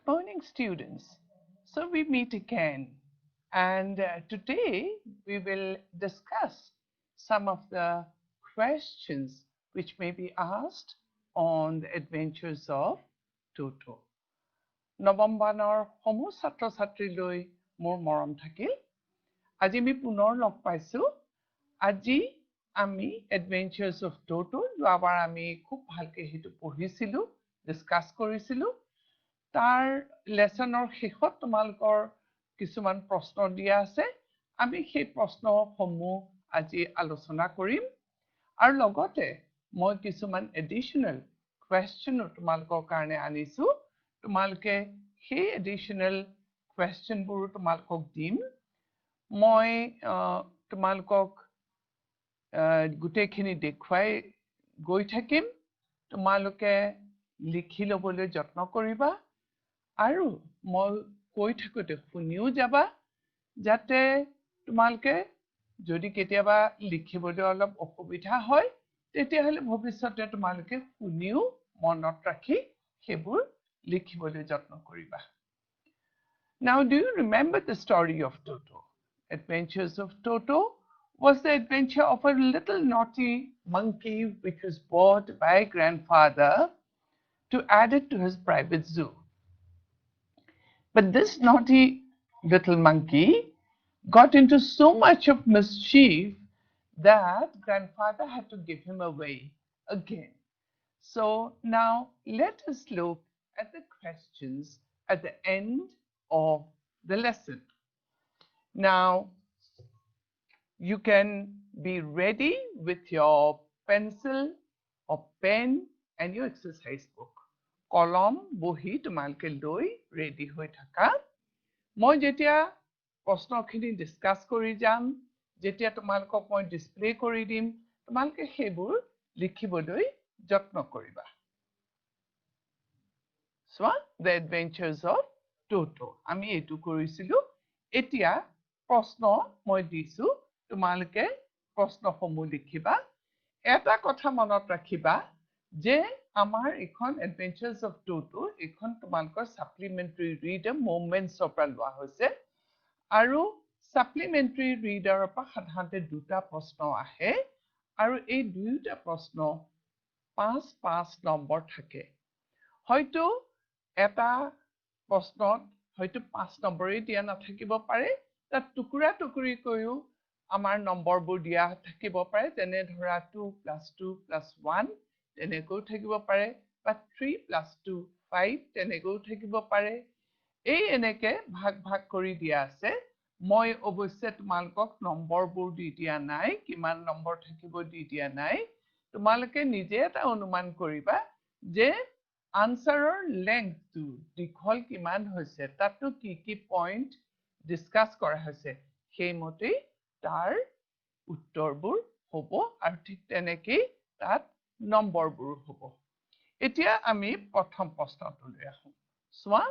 Morning, students. So we meet again, and today we will discuss some of the questions which may be asked on the adventures of Toto. নৱম বানৰ সমূহ ছাত্ৰ ছাত্ৰীলৈ মোৰ মৰম থাকিল। আজি আমি পুনৰ লগ পাইছো। আজি আমি এডভেঞ্চাৰ্ছ অফ টোটো যোৱাবাৰ আমি খুব ভালকৈ সেইটো পঢ়িছিলোঁ, ডিছকাছ কৰিছিলোঁ। তাৰ লেচনৰ শেষত তোমালোকৰ কিছুমান প্ৰশ্ন দিয়া আছে। আমি সেই প্ৰশ্নসমূহ আজি আলোচনা কৰিম আৰু লগতে মই কিছুমান এডিশ্যনেল কুৱেশ্যনো তোমালোকৰ কাৰণে আনিছোঁ। তোমালোকে সেই এডিশ্যনেল কুৱেশ্যনবোৰো তোমালোকক দিম। মই তোমালোকক গোটেইখিনি দেখুৱাই গৈ থাকিম। তোমালোকে লিখি ল'বলৈ যত্ন কৰিবা আৰু মই কৈ থাকোঁতে শুনিও যাবা, যাতে তোমালোকে যদি কেতিয়াবা লিখিবলৈ অলপ অসুবিধা হয় তেতিয়াহ'লে ভৱিষ্যতে তোমালোকে শুনিও মনত ৰাখি সেইবোৰ লিখিবলৈ যত্ন কৰিবা। Now, do you remember the story of Toto? Adventures of Toto was the adventure of a little naughty monkey which was bought by grandfather to add it to his private zoo. But this naughty little monkey got into so much of mischief that grandfather had to give him away again. So now let us look at the questions at the end of the lesson. Now you can be ready with your pencil or pen and your exercise book. কলম বহি তোমালোকে লৈ ready হৈ থাকা। মই যেতিয়া প্ৰশ্নখিনি discuss কৰি যাম, যেতিয়া তোমালোকক মই ডিছপ্লে কৰি দিম, তোমালোকে সেইবোৰ লিখিবলৈ যত্ন কৰিবা। চোৱা, The Adventures of Toto. আমি এইটো কৰিছিলোঁ। এতিয়া প্ৰশ্ন মই দিছোঁ, তোমালোকে প্ৰশ্নসমূহ লিখিবা। এটা কথা মনত ৰাখিবা যে আমাৰ এইখন এডভেঞ্চাৰ্ছ অফ টোটো এইখন তোমালোকৰ ছাপ্লিমেণ্টাৰী ৰিডাৰ মুভমেণ্টছৰ পৰা লোৱা হৈছে আৰু ছাপ্লিমেণ্টাৰী ৰিডাৰৰ পৰা সাধাৰণতে দুটা প্ৰশ্ন আহে আৰু এই দুয়োটা প্ৰশ্ন 5-5 নম্বৰ থাকে। হয়তো এটা প্ৰশ্নত হয়তো 5 নম্বৰেই দিয়া নাথাকিব পাৰে, তাত টুকুৰা টুকুৰিকৈও আমাৰ নম্বৰবোৰ দিয়া থাকিব পাৰে, যেনে ধৰা 2 + 2 + 1 তেনেকৈও থাকিব পাৰে বা 3 + 2 = 5 তেনেকৈও থাকিব পাৰে। এই এনেকে ভাগ ভাগ কৰি দিয়া আছে। মই অৱশ্যে তোমালোকক নম্বৰবোৰ দি দিয়া নাই, কিমান নম্বৰ থাকিব দি দিয়া নাই। তোমালোকে নিজে এটা অনুমান কৰিবা যে আনসাৰৰ লেংথটো দীঘল কিমান হৈছে, তাতো কি কি পইণ্ট ডিছকাছ কৰা হৈছে, সেইমতেই তাৰ উত্তৰবোৰ হ'ব আৰু ঠিক তেনেকেই তাত নম্বৰবোৰো হ'ব। এতিয়া আমি প্ৰথম প্ৰশ্নটোলৈ আহোঁ। চোৱা,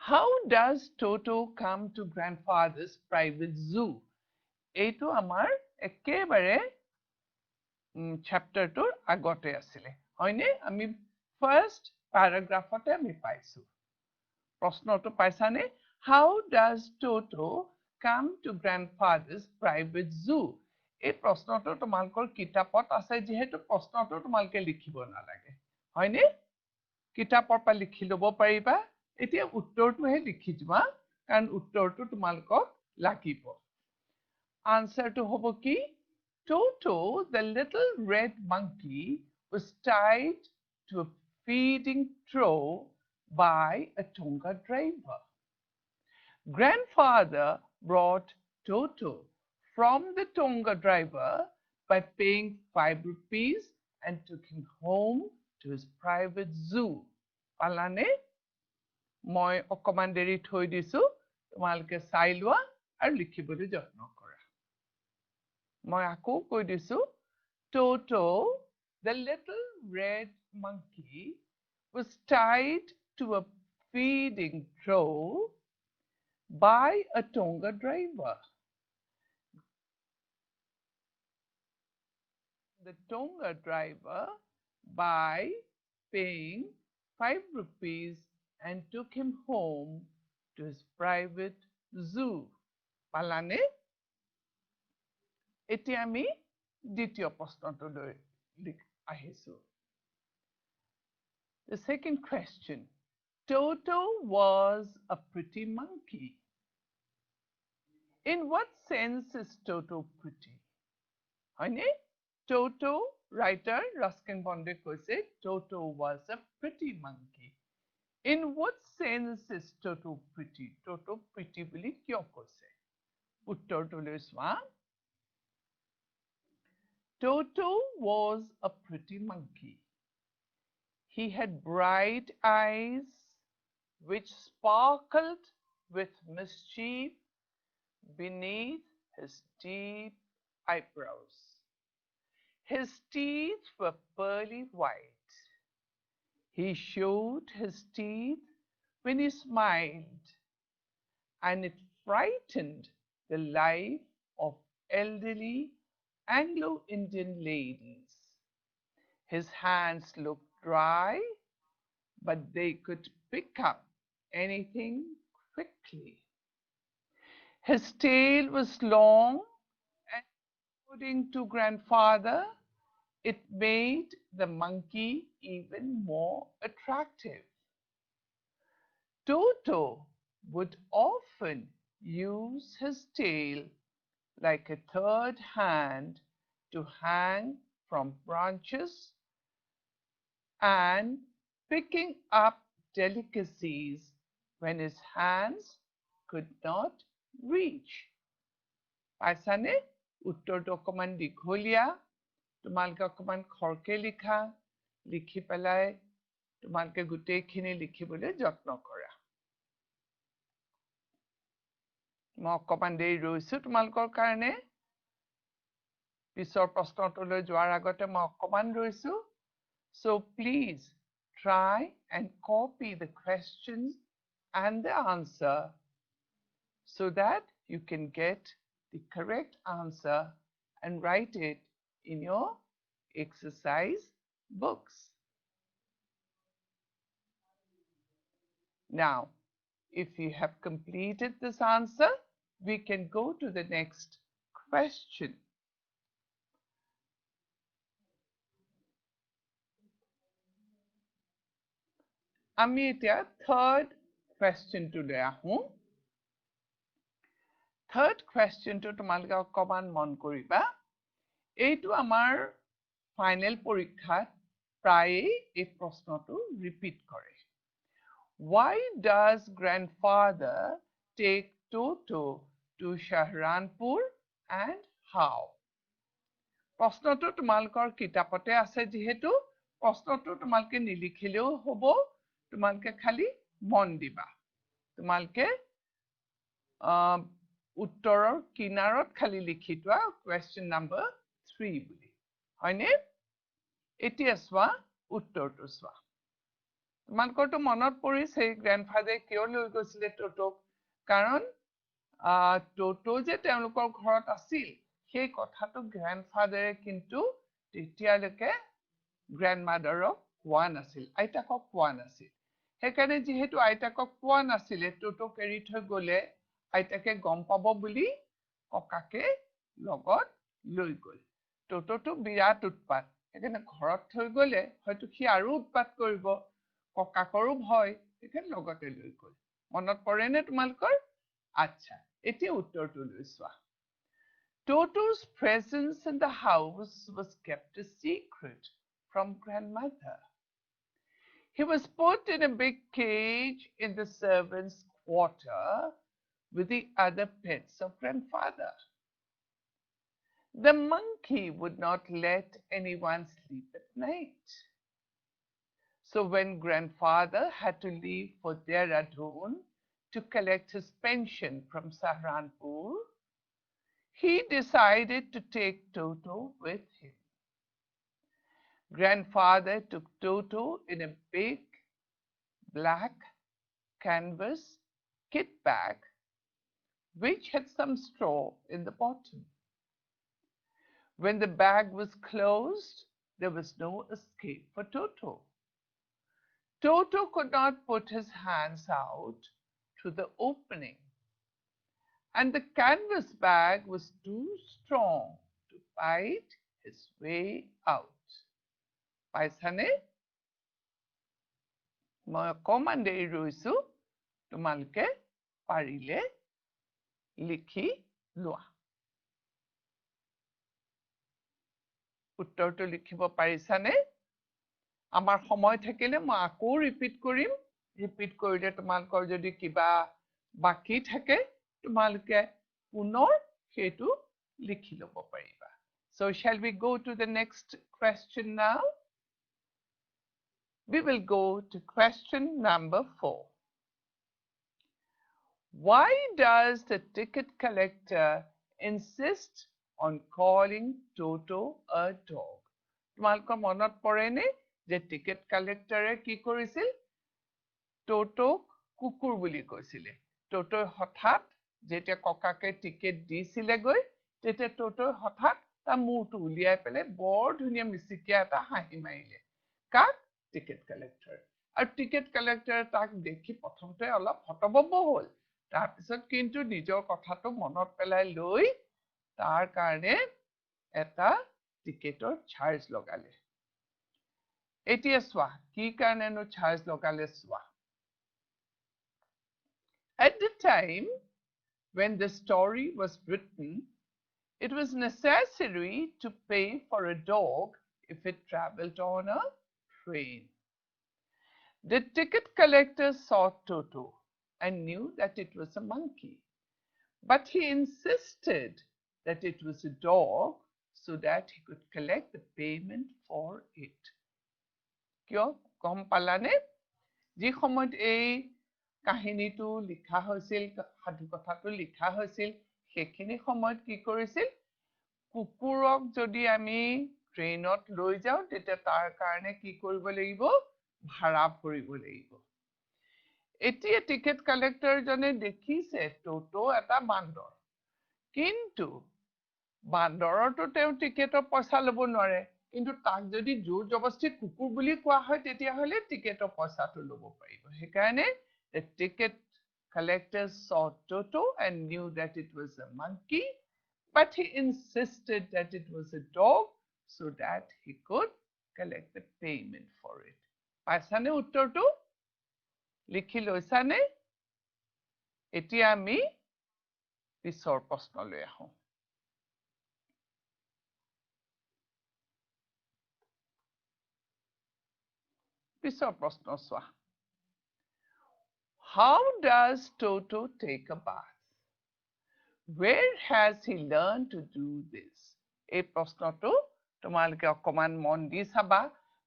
How does Toto come to grandfather's private zoo? এইটো আমাৰ একেবাৰে চেপ্টাৰটোৰ আগতে আছিলে, হয়নে? আমি ফাৰ্ষ্ট পেৰাগ্ৰাফতে আমি পাইছোঁ। প্ৰশ্নটো পাইছানে? How does Toto come to grandfather's private zoo? এই প্ৰশ্নটো তোমালোকৰ কিতাপত আছে, যিহেতু প্ৰশ্নটো তোমালোকে লিখিব নালাগে, হয়নে? কিতাপৰ পৰা লিখি ল'ব পাৰিবা। এতিয়া উত্তৰটোহে লিখি যোৱা, কাৰণ উত্তৰটো তোমালোকক লাগিব। আনসাৰটো হ'ব কি? Toto, the little red monkey, was tied to a feeding trough by a Tonga driver. Grandfather brought Toto from the Tonga driver by paying 5 rupees and took him home to his private zoo. পালানে? মই অকমান দেৰি থৈ দিছোঁ, তোমালোকে চাই লোৱা আৰু লিখিবলৈ যত্ন কৰা। মই আকৌ কৈ দিছোঁ, Toto, the little red monkey, was tied to a feeding trough by a Tonga driver. The Tonga driver by paying 5 rupees and took him home to his private zoo. Palane? এতিয়া আমি দ্বিতীয় প্ৰশ্নটোলৈ আহিছো. The second question. Toto was a pretty monkey. In what sense is Toto pretty? হয়নে? Toto, writer Ruskin Bond কৈছে Toto was a pretty monkey. In what sense is Toto pretty? Toto pretty বুলি কিয় কৈছে? উত্তৰটোলৈ চোৱা. Toto was a pretty monkey. He had bright eyes which sparkled with mischief beneath his deep eyebrows. His teeth were pearly white. He showed his teeth when he smiled, and it frightened the life of elderly Anglo-Indian ladies. His hands looked dry, but they could pick up anything quickly. His tail was long, and according to grandfather, it made the monkey even more attractive. Toto would often use his tail like a third hand to hang from branches and picking up delicacies when his hands could not reach. পাইছানে? উত্তৰটো অকমান দীঘলীয়া. তোমালোকে অকমান খৰকে লিখা. লিখি পেলাই তোমালোকে গোটেইখিনি লিখিবলৈ যত্ন কৰা. মই অকমান দেৰি ৰৈছো তোমালোকৰ কাৰণে. পিছৰ প্ৰশ্নটোলৈ যোৱাৰ আগতে মই অকমান ৰৈছো. So please try and copy the questions and the answer so that you can get the correct answer and write it in your exercise books. Now, if you have completed this answer, we can go to the next question. আমি এতিয়া third question লৈ আহো. Third question to তোমালোকে অকমান মন কৰিবা. এইটো আমাৰ ফাইনেল পৰীক্ষাত প্ৰায়ে এই প্ৰশ্নটো ৰিপিট কৰে. Why does grandfather take Toto to Shahranpur and how? প্ৰশ্নটো তোমালোকৰ কিতাপতে আছে যিহেতু প্ৰশ্নটো তোমালোকে নিলিখিলেও হ'ব. তোমালোকে খালি মন দিবা. তোমালোকে উত্তৰৰ কিনাৰত খালি লিখি থোৱা question number 3 বুলি. হয়নে? এতিয়া চোৱা উত্তৰটো চোৱা. তোমালোকৰটো মনত পৰিছে গ্ৰেণ্ডফাদাৰে কিয় লৈ গৈছিলে টোটোক? কাৰণ টোটো যে তেওঁলোকৰ ঘৰত আছিল সেই কথাটো গ্ৰেণ্ডফাদাৰে কিন্তু তেতিয়ালৈকে গ্ৰেণ্ডমাদাৰক কোৱা নাছিল, আইতাকক কোৱা নাছিল. সেইকাৰণে যিহেতু আইতাকক কোৱা নাছিলে টোটোক এৰি থৈ গ'লে আইতাকে গম পাব বুলি ককাকে লগত লৈ গ'ল. টোটোটো বিৰাট উৎপাত. সেইকাৰণে ঘৰত থৈ গ'লে হয়তো সি আৰু উৎপাত কৰিব. ককাকৰো ভয়. সেইকাৰণে লগতে লৈ গ'ল. মনত পৰেনে তোমালোকৰ? আচ্ছা, এতিয়া উত্তৰটো লৈ চোৱা. Toto's presence in the house was kept a secret from grandmother. He was put in a big cage in the servants' quarter with the other pets of grandfather. The monkey would not let anyone sleep at night. So when grandfather had to leave for Dehradun to collect his pension from Saharanpur, he decided to take Toto with him. Grandfather took Toto in a big black canvas kit bag which had some straw in the bottom. When the bag was closed, there was no escape for Toto. Toto could not put his hands out through the opening, and the canvas bag was too strong to fight his way out. পাইছানে? মই অকমান দেৰি ৰৈছো, তোমালোকে পাৰিলে লিখি লোৱা। উত্তৰটো লিখিব পাৰিছানে? আমাৰ সময় থাকিলে মই আকৌ ৰিপিট কৰিম। ৰিপিট কৰিলে তোমালোকৰ যদি কিবা বাকি থাকে, তোমালোকে পুনৰ সেইটো লিখি ল'ব পাৰিবা। So shall we go to the next question now? We will go to question number 4. Why does the ticket collector insist on calling Toto a dog? তোমালোকৰ মনত পৰেনে যে টিকেট কালেক্টৰে কি কৰিছিল? টোটোক কুকুৰ বুলি কৈছিলে। টোটোই হঠাৎ যেতিয়া ককাকে টিকেট দিছিলেগৈ, তেতিয়া টোটোই হঠাৎ তাৰ মূৰটো উলিয়াই পেলাই বৰ ধুনীয়া মিচিকিয়া এটা হাঁহি মাৰিলে। কাক? Ticket collector. আৰু টিকেট কালেক্টৰে তাক দেখি প্ৰথমতে অলপ হতভম্ব হ'ল। তাৰপিছত কিন্তু নিজৰ কথাটো মনত পেলাই লৈ তাৰ কাৰণে এটা টিকেটৰ চাৰ্জ লগালে। এতিয়া চোৱা, কি কাৰণেনো চাৰ্জ লগালে চোৱা। At the time when the story was written, it was necessary to pay for a dog if it traveled on a train. The ticket collector saw Toto and knew that it was a monkey, but he insisted that it was a dog so that he could collect the payment for it. কিয়? গম পালানে? যি সময়ত এই কাহিনীটো লিখা হৈছিল, সাধু কথাটো লিখা হৈছিল, সেইখিনি সময়ত কি কৰিছিল? কুকুৰক যদি আমি ট্ৰেইনত লৈ যাওঁ, তেতিয়া তাৰ কাৰণে কি কৰিব লাগিব? ভাড়া ভৰিব লাগিব। এতিয়া টিকেট কালেক্টৰজনে দেখিছে টোটো এটা বান্দৰ, কিন্তু বান্দৰৰতো তেওঁ টিকেটৰ পইচা ল'ব নোৱাৰে, কিন্তু তাক যদি জোৰ জবস্তি কুকুৰ বুলি কোৱা হয়, তেতিয়াহ'লে টিকেটৰ পইচাটো ল'ব পাৰিব। সেইকাৰণে the ticket collector saw Toto and knew that it was a monkey, but he insisted that it was a dog so that he could collect the payment for it. পাইছানে উত্তৰটো? লিখি লৈছানে? এতিয়া আমি পিছৰ প্ৰশ্নলৈ আহোঁ। পিছৰ প্ৰশ্ন চোৱা। How does Toto take a bath? Where has he learned to do this? এই প্ৰশ্নটো তোমালোকে অকমান মন দি চাবা,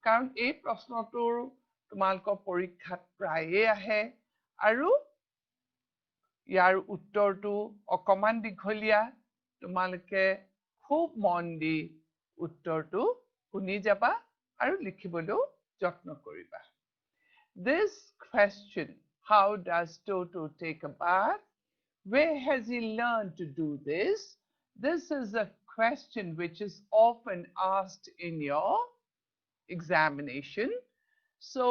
কাৰণ এই প্ৰশ্নটোৰ তোমালোকৰ পৰীক্ষাত প্ৰায়ে আহে, আৰু ইয়াৰ উত্তৰটো অকমান দীঘলীয়া। তোমালোকে খুব মন দি উত্তৰটো শুনি যাবা আৰু লিখিবলৈও যত্ন কৰিবা। This question, how does Toto take a bath? Where has he learned to do this? This is a question which is often asked in your examination. So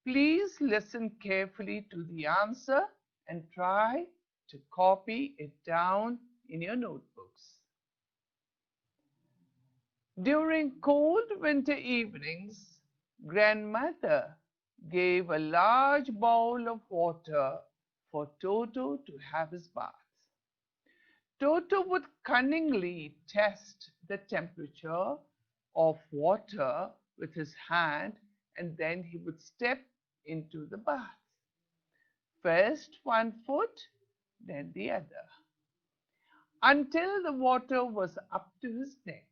please listen carefully to the answer and try to copy it down in your notebooks. During cold winter evenings, grandmother gave a large bowl of water for Toto to have his bath. Toto would cunningly test the temperature of water with his hand, and then he would step into the bath. First one foot, then the other, until the water was up to his neck.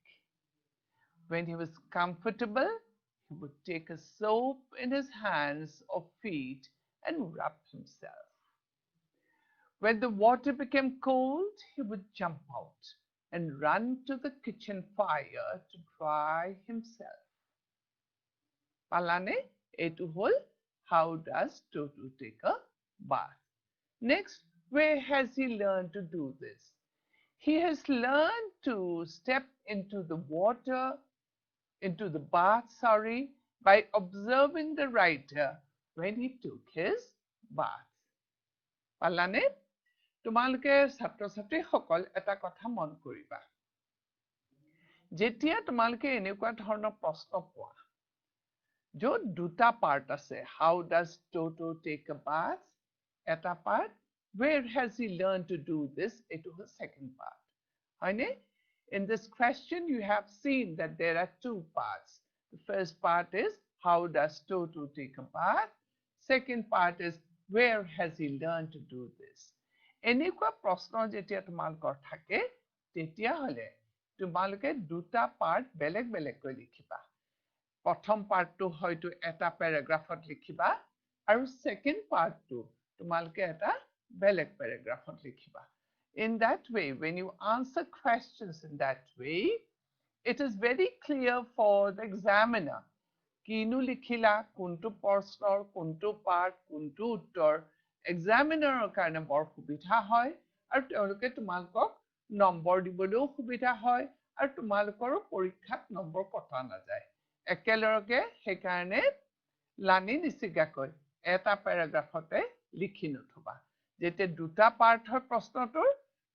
When he was comfortable, he would take a soap in his hands or feet and rub himself. When the water became cold, he would jump out and run to the kitchen fire to dry himself. Palane, etu hol, how does Toto take a bath? Next, where has he learned to do this? He has learned to step into the water, into the bath, by observing the writer when he took his bath. পালানে? তোমালোকে ছাত্ৰ-ছাত্ৰীসকল এটা কথা মন কৰিবা। যেতিয়া তোমালোকে এনেকুৱা ধৰণৰ প্ৰশ্ন পোৱা, য'ত দুটা পাৰ্ট আছে, how does Toto take a bath? এটা part, where has he learned to do this? এইটো হ'ল second part. হয়নে? In this question, you have seen that there are two parts. The first part is, how does Toto take a bath? Second part is, where has he learned to do this? এনেকুৱা প্ৰশ্ন যেতিয়া তোমালোকৰ থাকে, তেতিয়া হ'লে তোমালোকে দুটা part বেলেগ বেলেগকৈ লিখিবা। প্ৰথম পাৰ্টটো হয়তো এটা পেৰাগ্ৰাফত লিখিবা, আৰু second পাৰ্টটো তোমালোকে এটা বেলেগ পেৰাগ্ৰাফত লিখিবা। In that way, when you answer questions in that way, it is very clear for the examiner. Kinu likhila, kuntu prashnor, kuntu part, kuntu uttor, examiner karone bor subidha hoy, aru teoloke tumalok number diboleu subidha hoy, aru tumalokor porikhat number kota na jay. Ekeloroke he karone lani nisigakoy eta paragraphote likhi nothoba. Jete duta part hoy prashnotor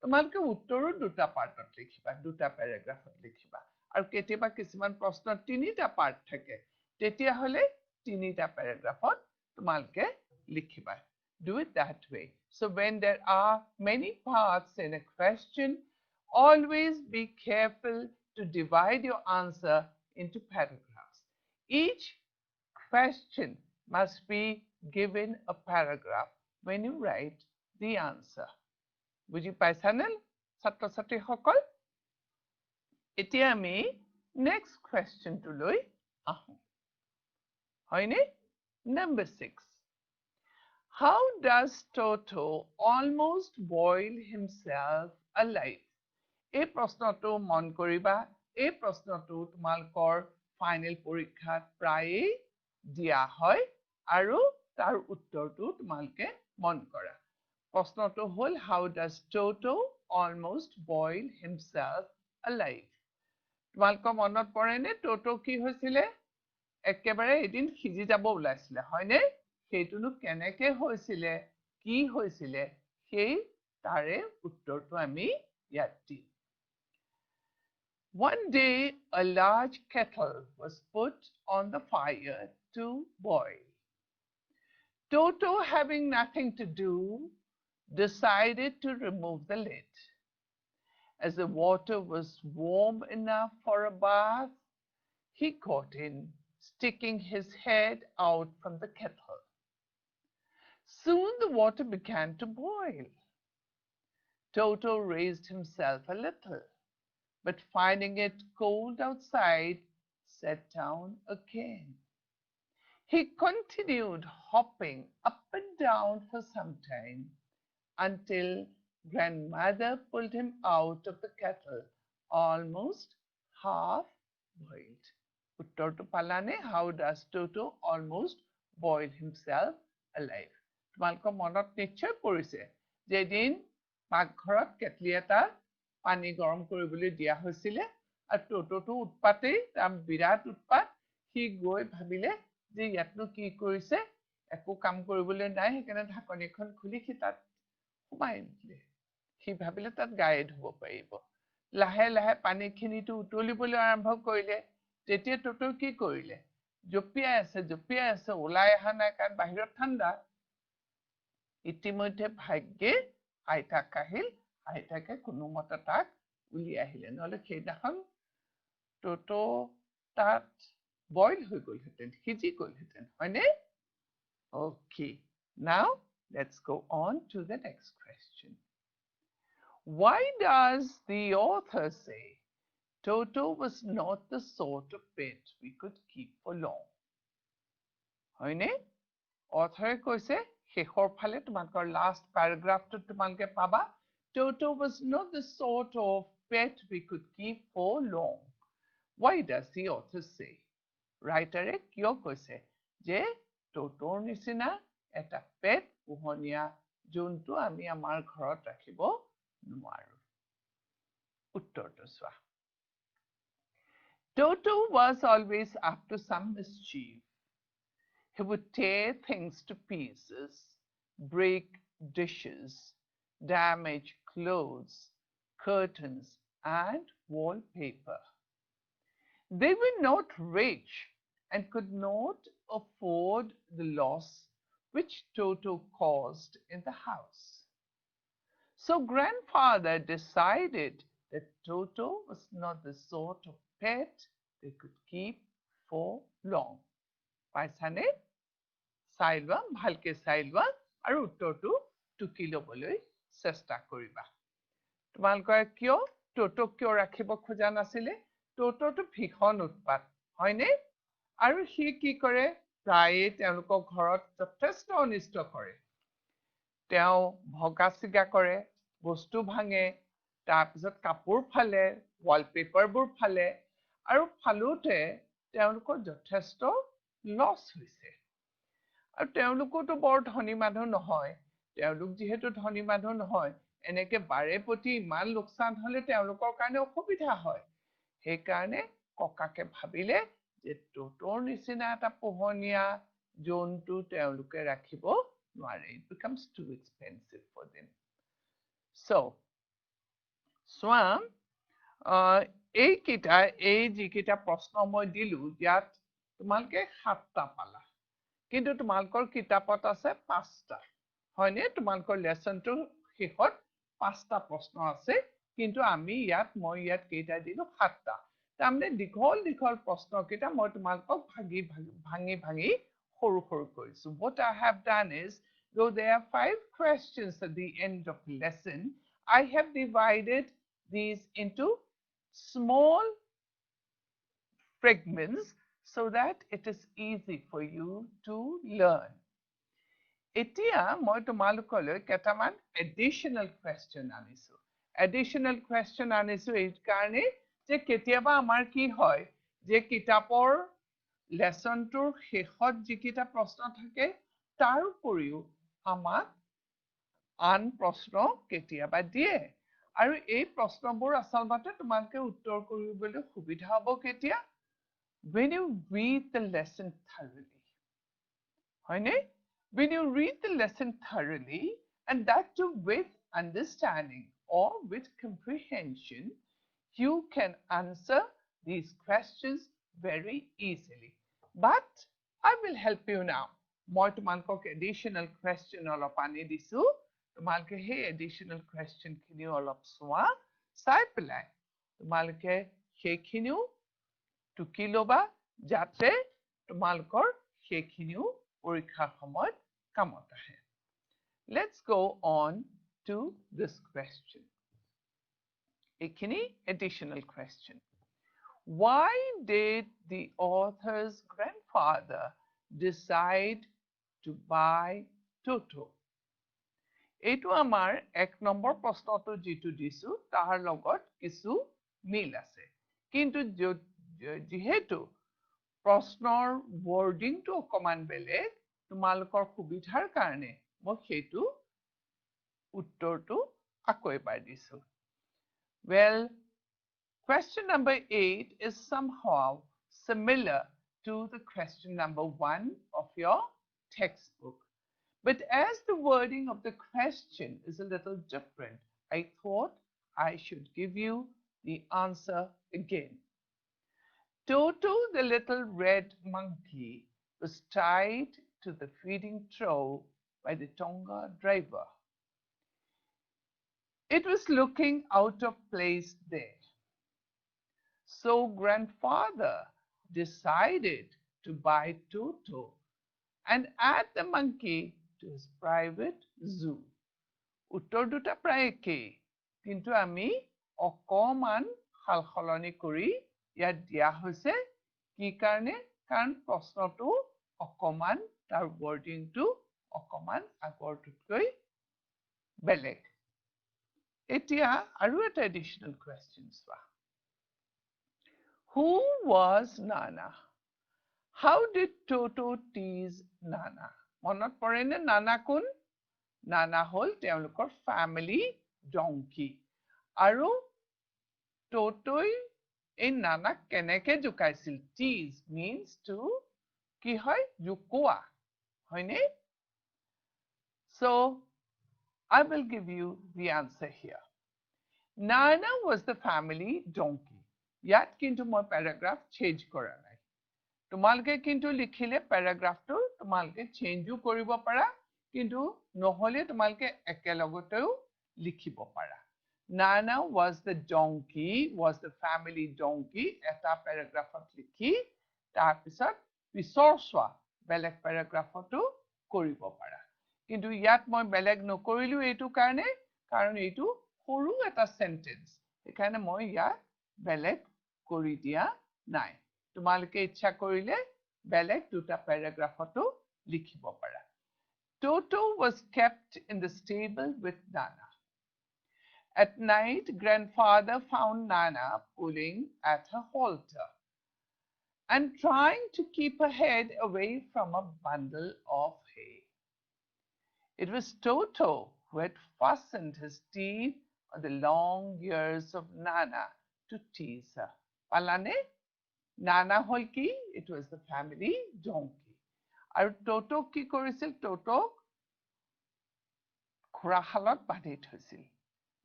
তোমালোকে উত্তৰো দুটা পাৰ্টত লিখিবা, দুটা পেৰাগ্ৰাফত লিখিবা। আৰু কেতিয়াবা কিছুমান প্ৰশ্ন তিনিটা পাৰ্ট থাকে, তেতিয়া হ'লে তিনিটা পেৰাগ্ৰাফত তোমালোকে লিখিবা। Do it that way. So when there are many parts in a question, always be careful to divide your answer into paragraphs. Each question must be given a paragraph when you write the answer. বুজি পাইছানে ছাত্ৰ-ছাত্ৰীসকল? এতিয়া আমি next কুৱেশ্যনটো লৈ আহোঁ। হয়নে? Number 6. How does Toto almost boil himself alive? এই প্ৰশ্নটো মন কৰিবা। এই প্ৰশ্নটো তোমালোকৰ ফাইনেল পৰীক্ষাত প্ৰায়ে দিয়া হয়, আৰু তাৰ উত্তৰটো তোমালোকে মন কৰা। প্ৰশ্নটো হ'ল, how does Toto almost boil himself alive? তোমালোকৰ মনত পৰেনে টোটো কি হৈছিলে? একেবাৰে এদিন সিজি যাব ওলাইছিলে, হয়নে? সেইটোনো কেনেকে হৈছিলে, কি হৈছিলে, সেই তাৰে উত্তৰটো আমি ইয়াত দিম। One day, a large kettle was put on the fire to boil. Toto, having nothing to do, decided to remove the lid. As the water was warm enough for a bath, he got in, sticking his head out from the kettle. Soon the water began to boil. Toto raised himself a little, but finding it cold outside, sat down again. He continued hopping up and down for some time, until grandmother pulled him out of the kettle, almost half boiled. Uttortu palane, how does Toto almost boil himself alive? Tumalko monot nichchoy porise je din paghorot ketli eta pani gorom koribole dia hoisile, aru Toto to utpate tam birat utpat, he goi bhabile je yatno ki korise, ekো কাম কৰিবলৈ নাই, সেইকাৰণে ঢাকনিখন খুলি C তাত সোমাই দিলে। C ভাবিলে তাত গায়ে ধুব পাৰিব। লাহে লাহে পানীখিনিটো উতলিবলৈ আৰম্ভ কৰিলে। তেতিয়া টোটো কি কৰিলে? জঁপিয়াই আছে, ওলাই অহা নাই, কাৰণ বাহিৰত ঠাণ্ডা। ইতিমধ্যে ভাগ্যে আইতাক আহিল, আইতাকে কোনোমতে তাক উলিয়াই আহিলে, নহ'লে সেইদিনাখন টোটো তাত বইল হৈ গ'লহেঁতেন, সিজি গ'লহেঁতেন, হয়নে? Okay, now let's go on to the next question. Why does the author say Toto was not the sort of pet we could keep for long? হয়নে? Author কৈছে, শেষৰ ফালে তোমালোকৰ last paragraph to তোমালোকে পাবা, Toto was not the sort of pet we could keep for long. Why does the author say? Writer কিয় কৈছে যে টোটোৰ নিচিনা এটা পেট পোহনীয়া যোনটো আমি আমাৰ ঘৰত ৰাখিব নোৱাৰো? উত্তৰটো চোৱা। Toto was always up to some mischief. He would tear things to pieces, break dishes, damage clothes, curtains, and wallpaper. They were not rich and could not afford the loss which Toto caused in the house. So grandfather decided that Toto was not the sort of pet they could keep for long. পাইছানে? চাই লোৱা, ভালকে চাই লোৱা আৰু উত্তৰটো টুকি ল'বলৈ চেষ্টা কৰিবা। তোমালোকে কিয় টোটোক কিয় ৰাখিব খোজা নাছিলে? টোটোটো ভীষণ উৎপাত, হয়নে? আৰু সি কি কৰে? প্ৰায়ে তেওঁলোকৰ ঘৰত যথেষ্ট অনিষ্ট কৰে। তেওঁ ভগা চিগা কৰে, বস্তু ভাঙে, তাৰপিছত কাপোৰ ফালে, ৱালপেপাৰবোৰ ফালে, আৰু ফালোতে তেওঁলোকৰ যথেষ্ট লছ হৈছে। আৰু তেওঁলোকোতো বৰ ধনী মানুহ নহয়। তেওঁলোক যিহেতু ধনী মানুহ নহয়, এনেকে বাৰে প্ৰতি ইমান লোকচান হ'লে তেওঁলোকৰ কাৰণে অসুবিধা হয়। সেইকাৰণে ককাকে ভাবিলে যে টোটোৰ নিচিনা এটা পোহনীয়া জন্তু তেওঁলোকে ৰাখিব নোৱাৰে। It becomes too expensive for them. So, চোৱা, এই যিকেইটা প্ৰশ্ন মই দিলো, ইয়াত তোমালোকে 7টা পালা। কিন্তু তোমালোকৰ কিতাপত আছে 5টা, হয়নে? তোমালোকৰ লেচনটোৰ শেষত 5টা প্ৰশ্ন আছে, কিন্তু মই ইয়াত কেইটা দিলো? 7টা। তাৰমানে দীঘল দীঘল প্ৰশ্নকেইটা মই তোমালোকক ভাঙি ভাঙি সৰু সৰু কৰিছো। What I have done is, though there are 5 questions at the end of the lesson, I have divided these into small fragments so that it is easy for you to learn. এতিয়া মই তোমালোকলৈ কেইটামান additional question আনিছো। Additional question আনিছো এই কাৰণে যে কেতিয়াবা আমাৰ কি হয় যে কিতাপৰ লেচনটোৰ শেষত যিকেইটা প্ৰশ্ন থাকে তাৰ উপৰিও আমাক আন প্ৰশ্ন কেতিয়াবা দিয়ে। আৰু এই প্ৰশ্নবোৰ আচলতে তোমালোকে উত্তৰ কৰিবলৈ সুবিধা হ'ব কেতিয়া? When you read the lesson thoroughly. হয়নে? When you read the lesson thoroughly, and that too with understanding or with comprehension, you can answer these questions very easily. But I will help you now. মই তোমালোকক additional question অলপ আনি দিছো। তোমালোকে সেই additional question খিনিও অলপ চোৱা, চাই পেলাই তোমালোকে সেইখিনিও টুকি ল'বা, যাতে তোমালোকৰ সেইখিনিও পৰীক্ষাৰ সময়ত কামত আহে। Let's go on to this question. এইখিনি additional question. Why did the author's grandfather decide to buy Toto? এইটো আমাৰ 1 নম্বৰ প্ৰশ্নটো যিটো দিছো তাৰ লগত কিছু মিল আছে। কিন্তু যিহেতু প্ৰশ্নৰ wordingটো অকমান বেলেগ, তোমালোকৰ সুবিধাৰ কাৰণে মই সেইটো উত্তৰটো আকৌ এবাৰ দিছো। Well, question number 8 is somehow similar to the question number 1 of your textbook. But as the wording of the question is a little different, I thought I should give you the answer again. Toto, the little red monkey, was tied to the feeding trough by the Tonga driver. It was looking out of place there. So grandfather decided to buy Toto and add the monkey to his private zoo. উত্তৰ দুটা প্ৰায় একেই, কিন্তু আমি অকমান সালসলনি কৰি ইয়াত দিয়া হৈছে কি কাৰণে? কাৰণ প্ৰশ্নটো অকমান তাৰ wordingটো অকমান আগৰটোতকৈ বেলেগ। এতিয়া আৰু এটা additional question চোৱা। Who was Nana? How did Toto tease Nana? মনত পৰেনে Nana কোন? Nana হ'ল তেওঁলোকৰ family donkey। আৰু Totoi এই নানাক কেনেকে জোকাইছিল tease means to কি হয় জোকোৱা হয়নে so I will give you the answer here Nana was the family donkey ইয়াত কিন্তু মই প্যাৰাগ্ৰাফ চেঞ্জ কৰা নাই তোমালকে কিন্তু লিখিলে প্যাৰাগ্ৰাফটো তোমালকে চেঞ্জও কৰিব পাৰা কিন্তু নহলে তোমালকে একেলগতেও লিখিব পাৰা Nana was the donkey was the family donkey এটা প্যাৰাগ্ৰাফত লিখি তাৰ পিছত পিছৰছোৱা বেলেগ প্যাৰাগ্ৰাফটো কৰিব পাৰা কিন্তু ইয়াত মই বেলেগ নকৰিলো এইটো কাৰণে কাৰণ এইটো সৰু এটা সেন্টেন্স এখানে মই ইয়াত বেলেগ কৰি দিয়া নাই তোমালকে ইচ্ছা কৰিলে বেলেগ দুটা প্যাৰাগ্ৰাফটো লিখিব পাৰা Toto was kept in the stable with Nana At night grandfather found Nana pulling at her halter and trying to keep her head away from a bundle of hay It was Toto who had fastened his teeth on the long ears of Nana to tease her. Palane? Nana hol ki? It was the family donkey. Aru Toto ki korisil? Toto khurahalat bandi thoisil.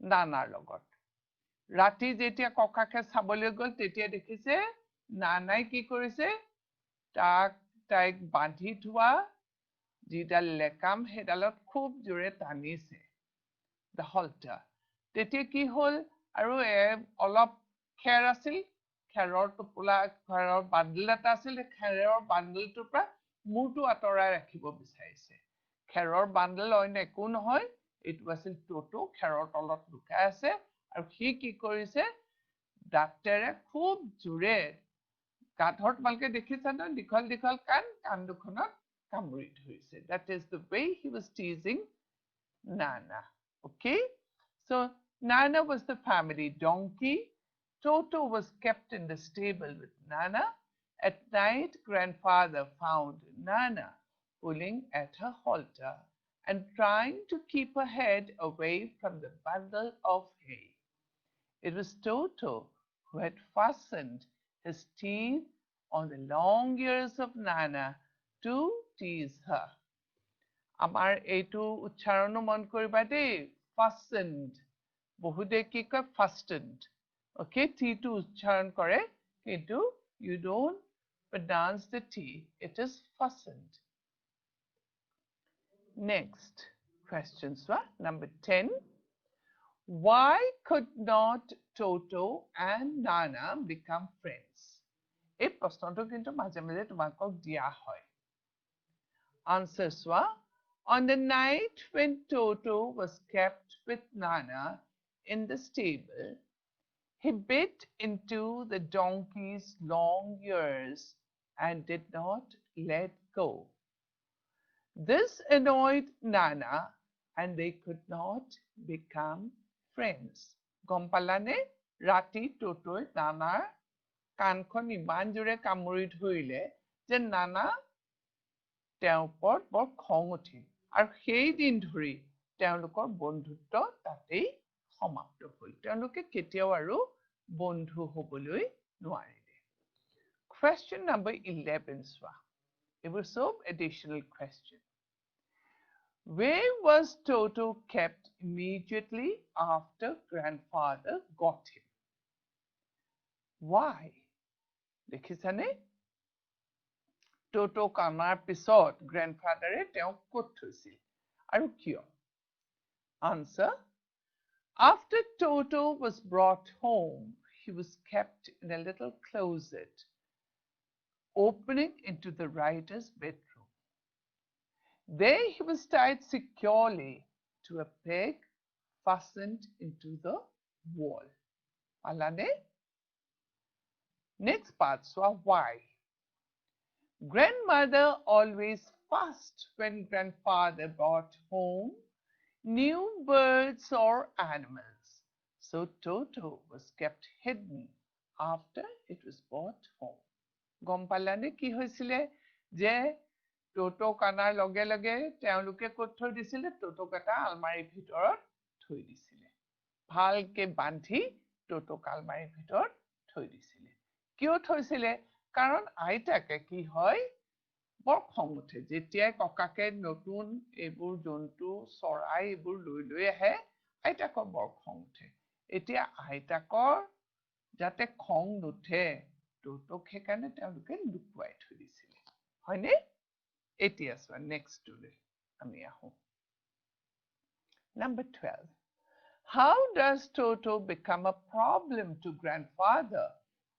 Nana logot. Rati jetia kokake sabole gol tetia dekhise Nanai ki korise? Taik bandi thua যিডাল লেকাম হেডালত খুব জোৰে টানিছে the halter তেতিয়া কি হল আৰু অলপ খেৰ আছিল খেৰৰ টুকুৰা খেৰৰ বান্ডল এটা আছিল খেৰৰ বান্ডলটোৰ পৰা মুটো আতৰাই ৰাখিব বিচাৰিছে খেৰৰ বান্ডল অন্য একো নহয় ইট আছিল টোটো খেৰৰ তলত লুকাই আছে আৰু সি কি কৰিছে দাঁতেৰে খুব জোৰে কাঠৰ মালকে দেখিছা ন দীঘল দীঘল কাণ দুখনত কামুৰি ধৰিছে that is the way he was teasing Nana okay so Nana was the family donkey Toto was kept in the stable with Nana at night grandfather found Nana pulling at her halter and trying to keep her head away from the bundle of hay it was Toto who had fastened his teeth on the long ears of Nana to tease her. Amar eitu uchcharono mon koriba dei fastened. Bohude ki koy fastened. Okay, T to uchcharon kore kintu you don't pronounce the T. It is fastened. Next question, number 10. Why could not Toto and Nana become friends? এই প্ৰশ্নটো কিন্তু মাজে মাজে তোমাকক দিয়া হয় Answer Swa. On the night when Toto was kept with Nana in the stable, he bit into the donkey's long ears and did not let go. This annoyed Nana and they could not become friends. Gompalane Rati Toto Nana কানখন ইমান জোৰে কামুৰি ধৰিলে যে নানা তেওঁৰ ওপৰত বৰ খং উঠিল আৰু সেই দিন ধৰি তেওঁলোকৰ বন্ধুত্ব তাতেই সমাপ্ত হ'ল তেওঁলোকে কেতিয়াও আৰু বন্ধু হ'বলৈ নোৱাৰিলে question number 11 চোৱা এইবোৰ সব additional question where was Toto kept immediately after grandfather got him why দেখিছানে Toto কামাৰ পিছত গ্ৰেণ্ডফাদাৰে তেওঁক ক'ত থৈছিল আৰু কিয় Answer After Toto was brought home he was kept in a little closet opening into the writer's bedroom there he was tied securely to a peg fastened into the wall alane Next part, so why? Grandmother always fussed when grandfather brought home new birds or animals. So Toto was kept hidden after it was brought home. Gompalane ki hoisile je Toto kanar loge loge teoluke kot thoi disile Toto kata almari bhitorot thoi disile. Bhalke bandhi Toto almari bhitorot thoi disile. কিয় থৈছিলে কাৰণ আইতাকে কি হয় বৰ খং উঠে যেতিয়াই ককাকে নতুন এইবোৰ জন্তু চৰাই এইবোৰ লৈ আহে আইতাকৰ বৰ খং উঠে এতিয়া আইতাকৰ যাতে খং নুঠে টৌটোক সেইকাৰণে তেওঁলোকে লুকুৱাই থৈ দিছিলে হয়নে এতিয়া চোৱা নেক্সটটোলৈ আমি আহোঁ Number 12. How does Toto become a problem to grandfather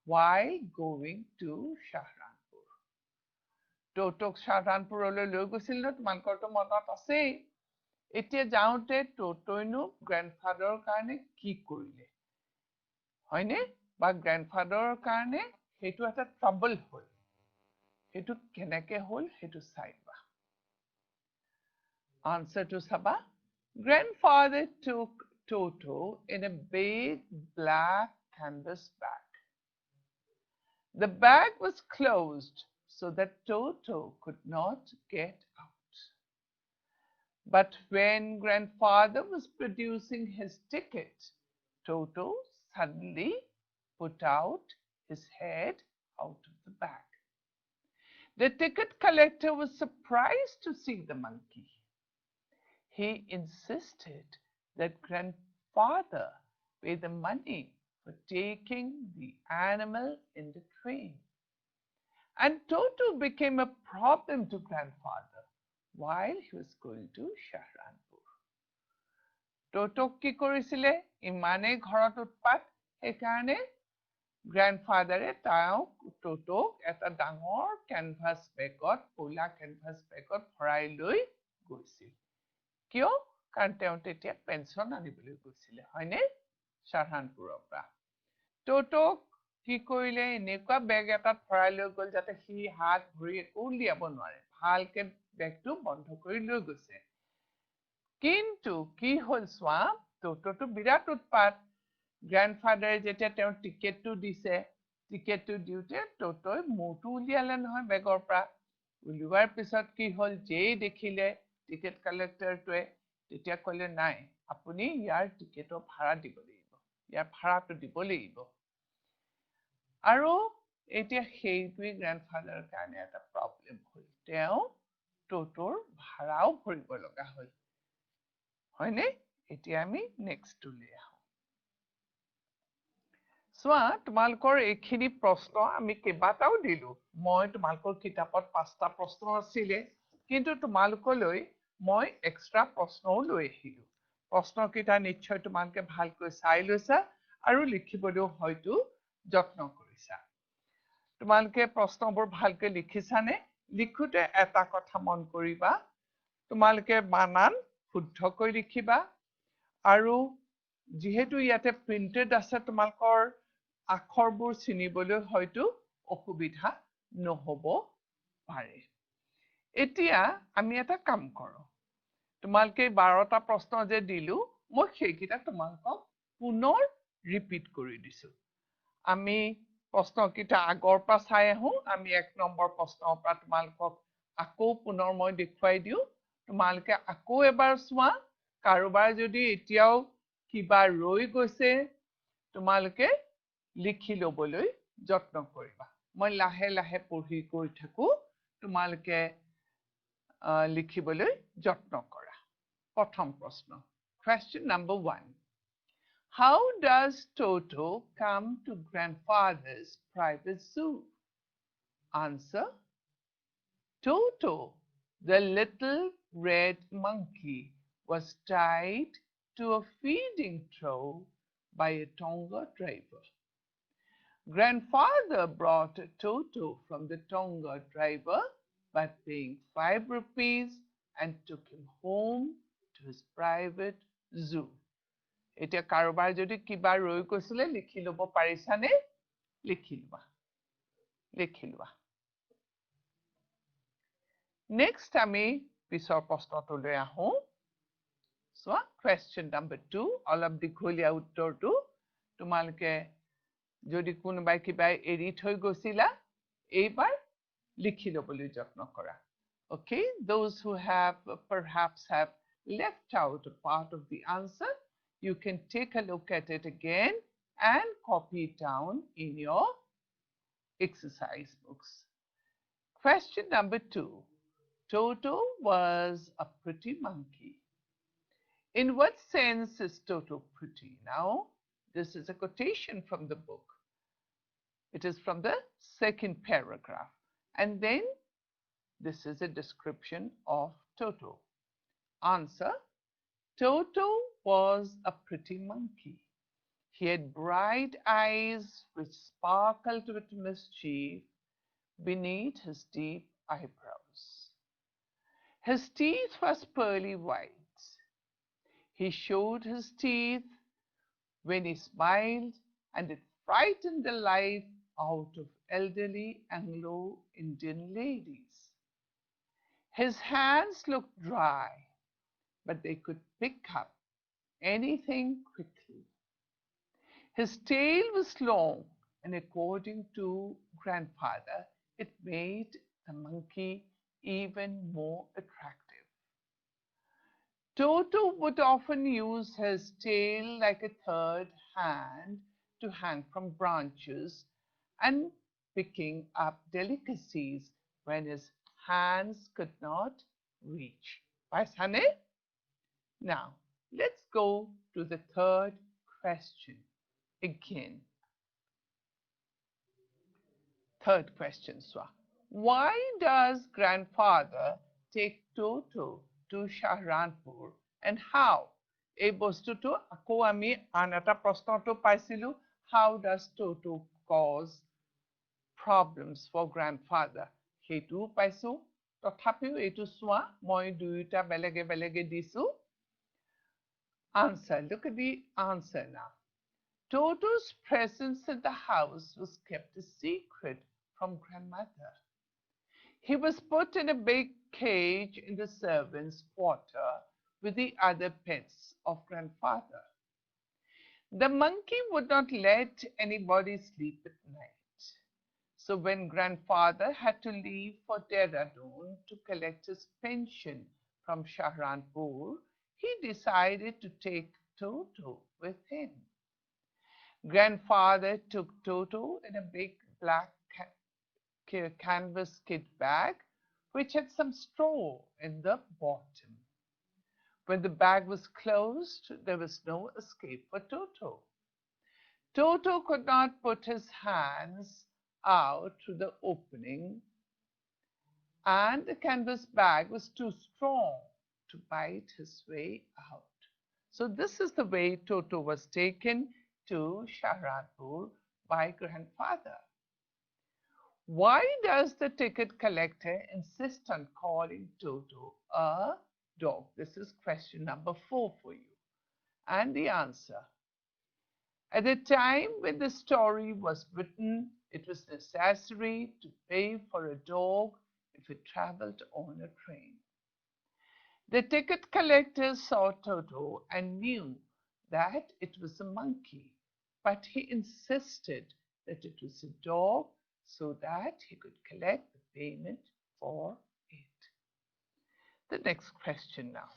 while going to Shahranpur? Totok Shahranpurলৈ লৈ গৈছিল ন তোমালোকৰতো মনত আছেই এতিয়া যাওঁতে টটোইনো গ্ৰেণ্ডফাদাৰৰ কাৰণে কি কৰিলে হয়নে বা গ্ৰেণ্ডফাদাৰৰ কাৰণে সেইটো এটা ট্ৰাবল হ'ল সেইটো কেনেকে হ'ল সেইটো চাই লোৱা answer to চাবা Grandfather took Toto in a big black canvas bag. The bag was closed so that Toto could not get out. But when Grandfather was producing his ticket, Toto suddenly put out his head out of the bag. The ticket collector was surprised to see the monkey. He insisted that grandfather pay the money for taking the animal in the train. And Toto became a problem to grandfather while he was going to Shahranpur. Toto কি কৰিছিলে ইমানেই ঘৰত উৎপাত সেইকাৰণে গ্ৰেণ্ডফাদাৰে Totok এটা ডাঙৰ canvas বেগত ক'লা কেনভাছ বেগত ভৰাই লৈ গৈছিল কিয় কাৰণ তেওঁ তেতিয়া পেঞ্চন আনিবলৈ গৈছিলে হয়নে শাহৰানপুৰৰ পৰা টটোক কি কৰিলে এনেকুৱা বেগ এটাত ভৰাই লৈ গ'ল যাতে সি হাত ভৰি একো উলিয়াব নোৱাৰে ভালকে বেগটো বন্ধ কৰি লৈ গৈছে কিন্তু কি হ'ল চোৱা টটোটো বিৰাট উৎপাত গ্ৰেণ্ডফাদাৰে যেতিয়া তেওঁৰ টিকেটটো দিছে টিকেটটো দিওঁতে টটোই মূৰটো উলিয়ালে নহয় বেগৰ পৰা উলিওৱাৰ পিছত কি হ'ল যেই দেখিলে টিকেট কালেক্টৰটোৱে তেতিয়া ক'লে নাই আপুনি ইয়াৰ টিকেটৰ ভাড়া দিব লাগিব ইয়াৰ ভাড়াটো দিব লাগিব আৰু এতিয়া সেইটোৱে গ্ৰেণ্ডফাদাৰৰ কাৰণে এটা প্ৰব্লেম হ'ল তেওঁ টটোৰ ভাড়াও ভৰিব লগা হ'ল হয়নে এতিয়া আমি নেক্সটটোলৈ আহোঁ চোৱা তোমালোকৰ এইখিনি প্ৰশ্ন আমি কেইবাটাও দিলোঁ মই তোমালোকৰ কিতাপত 5টা প্ৰশ্ন আছিলে কিন্তু তোমালোকলৈ মই এক্সট্ৰা প্ৰশ্নও লৈ আহিলোঁ প্ৰশ্নকেইটা নিশ্চয় তোমালোকে ভালকৈ চাই লৈছা আৰু লিখিবলৈও হয়তো যত্ন কৰিছা তোমালোকে প্ৰশ্নবোৰ ভালকৈ লিখিছানে লিখোতে এটা কথা মন কৰিবা তোমালোকে বানান শুদ্ধকৈ লিখিবা আৰু যিহেতু ইয়াতে প্ৰিন্টেড আছে তোমালোকৰ আখৰবোৰ চিনিবলৈ হয়তো অসুবিধা নহ'ব পাৰে এতিয়া আমি এটা কাম কৰোঁ তোমালোকে 12টা প্ৰশ্ন যে দিলোঁ মই সেইকেইটা তোমালোকক পুনৰ ৰিপিট কৰি দিছোঁ আমি প্ৰশ্নকেইটা আগৰ পৰা চাই আহোঁ আমি 1 নম্বৰ প্ৰশ্নৰ পৰা তোমালোকক আকৌ পুনৰ মই দেখুৱাই দিওঁ তোমালোকে আকৌ এবাৰ চোৱা কাৰোবাৰ যদি এতিয়াও কিবা ৰৈ গৈছে তোমালোকে লিখি ল'বলৈ যত্ন কৰিবা মই লাহে লাহে পঢ়ি গৈ থাকোঁ তোমালোকে লিখিবলৈ যত্ন কৰা প্ৰথম প্ৰশ্ন question number 1 How does Toto come to grandfather's private zoo? Answer Toto, the little red monkey, was tied to a feeding trough by a Tonga driver. Grandfather brought Toto from the Tonga driver by paying 5 rupees and took him home to his private zoo. এতিয়া কাৰোবাৰ যদি কিবা ৰৈ গৈছিলে লিখি ল'ব পাৰিছানে লিখি লোৱা নেক্সট আমি পিছৰ প্ৰশ্নটোলৈ আহোঁ চোৱা question number 2 অলপ দীঘলীয়া উত্তৰটো তোমালোকে যদি কোনোবাই কিবা এৰি থৈ গৈছিলা এইবাৰ লিখি ল'বলৈ যত্ন কৰা okay those who have perhaps have left out a part of the answer you can take a look at it again and copy it down in your exercise books. Question number 2. Toto was a pretty monkey. In what sense is Toto pretty? Now, this is a quotation from the book. It is from the second paragraph. And then this is a description of Toto. Answer: Toto was a pretty monkey. He had bright eyes which sparkled with mischief beneath his deep eyebrows. His teeth were pearly white. He showed his teeth when he smiled, and it frightened the life out of elderly Anglo-Indian ladies. His hands looked dry, but they could pick up anything quickly. His tail was long, and according to grandfather, it made the monkey even more attractive. Toto would often use his tail like a third hand to hang from branches and picking up delicacies when his hands could not reach. Right, honey? Now, let's go to the third question again. Third question, Swa. Why does grandfather take Toto to Shahranpur and how? এই বস্তুটো আকৌ আমি আন এটা প্ৰশ্নটো পাইছিলো. How does Toto cause problems for grandfather? সেইটোও পাইছো. তথাপিও এইটো চোৱা, মই দুয়োটা বেলেগে বেলেগে দিছো. Answer. Look at the answer now. Toto's presence in the house was kept a secret from grandmother. He was put in a big cage in the servants' quarter with the other pets of grandfather. The monkey would not let anybody sleep at night. So when grandfather had to leave for Dehradun to collect his pension from Shahranpur, he decided to take Toto with him. Grandfather took Toto in a big black canvas kit bag which had some straw in the bottom. When the bag was closed, there was no escape for Toto. Toto could not put his hands out through the opening, and the canvas bag was too strong to bite his way out. So this is the way Toto was taken to Shahranpur by grandfather. Why does the ticket collector insist on calling Toto a dog? This is question number 4 for you. And the answer. At the time when the story was written, it was necessary to pay for a dog if it traveled on a train. The ticket collector saw Toto and knew that it was a monkey, but he insisted that it was a dog so that he could collect the payment for it. The next question now.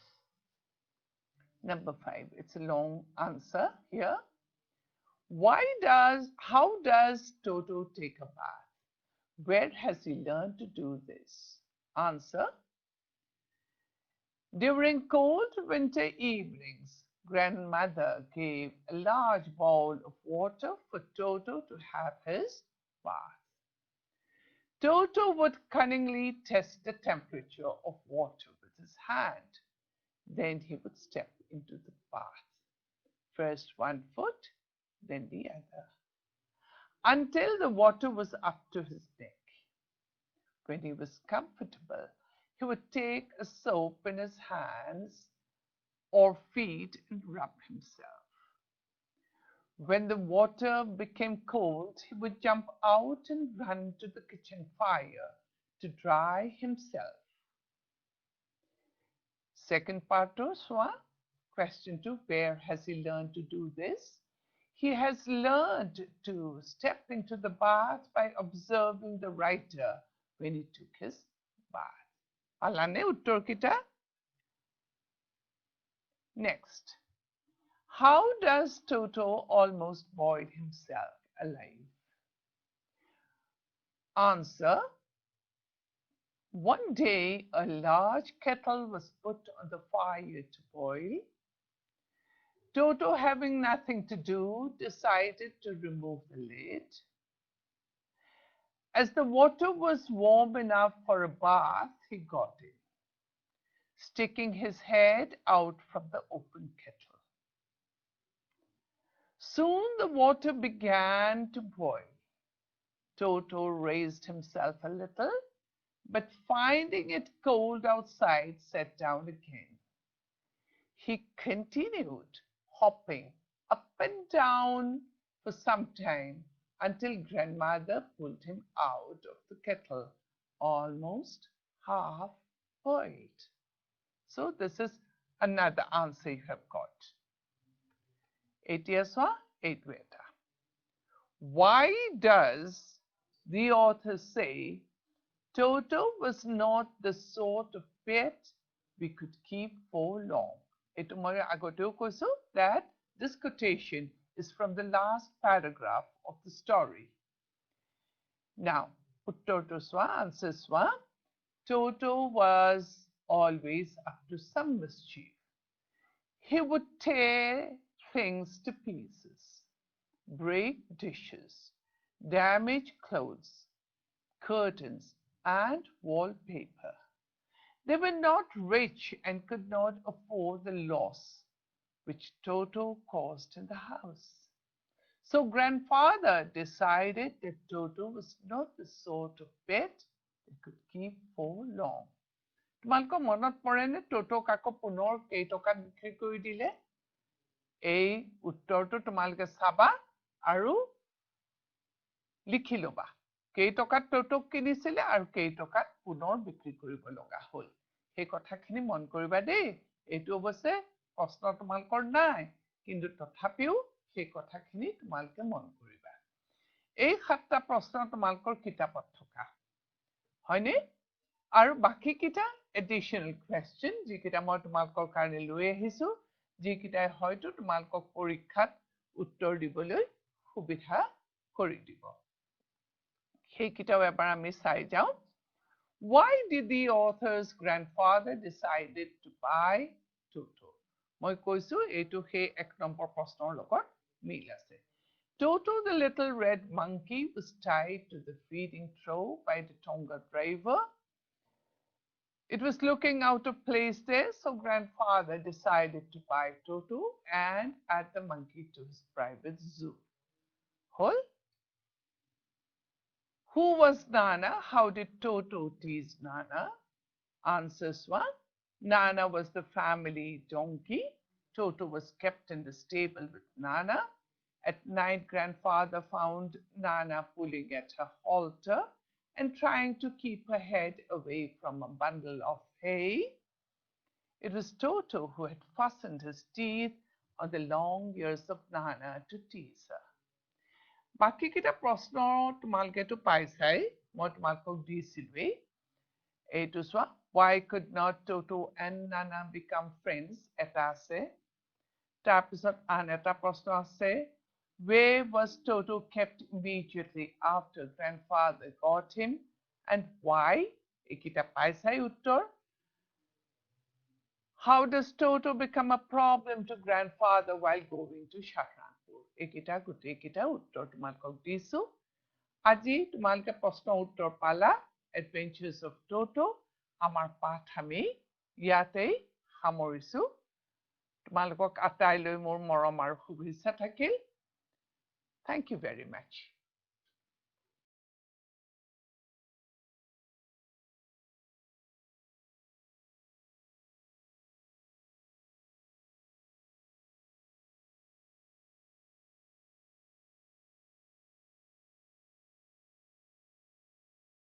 Number 5. It's a long answer here. How does Toto take a bath? Where has he learned to do this? Answer. During cold winter evenings, grandmother gave a large bowl of water for Toto to have his bath. Toto would cunningly test the temperature of water with his hand. Then he would step into the bath, first one foot, then the other, until the water was up to his neck. When he was comfortable, he would take a soap in his hands or feet and rub himself. When the water became cold, he would jump out and run to the kitchen fire to dry himself. Second part of question 2, where has he learned to do this? He has learned to step into the bath by observing the writer when he took his bath. Alane uttor kita. Next. How does Toto almost boil himself alive? Answer. One day, a large kettle was put on the fire to boil. Toto, having nothing to do, decided to remove the lid. As the water was warm enough for a bath, he got in, sticking his head out from the open kettle. Soon the water began to boil. Toto raised himself a little, but finding it cold outside, sat down again. He continued hopping up and down for some time until grandmother pulled him out of the kettle, almost half boiled. So this is another answer you have got. Etiaswa Edweta. Why does the author say Toto was not the sort of pet we could keep for long? Etu moi agoteo koisu that this quotation is from the last paragraph of the story. Now, uttorto swa, answer swa. Toto was always up to some mischief. He would tear things to pieces, break dishes, damage clothes, curtains, and wallpaper. They were not rich and could not afford the loss which Toto caused in the house. So grandfather decided that Toto was not the sort of pet they could keep for long. তোমালোকৰ মনত পৰেনে টোটোক আকৌ পুনৰ কেইটকাত বিক্ৰী কৰি দিলে? এই উত্তৰটো তোমালোকে চাবা আৰু লিখি ল'বা। কেইটকাত টোটোক কিনিছিলে আৰু কেইটকাত পুনৰ বিক্ৰী কৰিব লগা হ'ল। সেই কথাখিনি মন কৰিবা দেই। এইটো অৱশ্যে প্ৰশ্ন তোমালোকৰ নাই, কিন্তু তথাপিও সেই কথাখিনি তোমালোকে মন কৰিবা। এই 7টা প্ৰশ্ন তোমালোকৰ কিতাপত থকা। হয়নে? আৰু বাকীকেইটা additional question যিকেইটা মই তোমালোকৰ কাৰণে লৈ আহিছো, যিকেইটাই হয়তো তোমালোকক পৰীক্ষাত উত্তৰ দিবলৈ সুবিধা কৰি দিব। সেইকেইটাও এবাৰ আমি চাই যাওঁ। Why did the author's grandfather decided to buy Toto? মই কৈছো এইটো সেই 1 নম্বৰ প্ৰশ্নৰ লগত মিল আছে। Toto the little red monkey was tied to the feeding trough by the Tonga driver. It was looking out of place there, so grandfather decided to buy Toto and add the monkey to his private zoo. Hol? Who was Nana? How did Toto tease Nana? Answers 1. Nana was the family donkey. Toto was kept in the stable with Nana. At night, grandfather found Nana pulling at her halter and trying to keep her head away from a bundle of hay. It was Toto who had fastened his teeth on the long ears of Nana to tease her. বাকি কেইটা প্ৰশ্ন তোমালোকেতো পাইছাই, মই তোমালোকক দিছিলোৱেই। এইটো চোৱা, why could not Toto and Nana become friends? এটা আছে। তাৰপিছত আন এটা প্ৰশ্ন আছে, where was Toto kept immediately after grandfather got him and why? এইকেইটা পাইছাই উত্তৰ। How does Toto become a problem to grandfather while going to Shahranpur? এইকেইটা গোটেইকেইটা উত্তৰ তোমালোকক দিছো। আজি তোমালোকে প্ৰশ্ন উত্তৰ পালা Adventures of Toto। আমাৰ পাঠ আমি ইয়াতেই সামৰিছো। তোমালোকক আটাইলৈ মোৰ মৰম আৰু শুভেচ্ছা থাকিল। Thank you very much.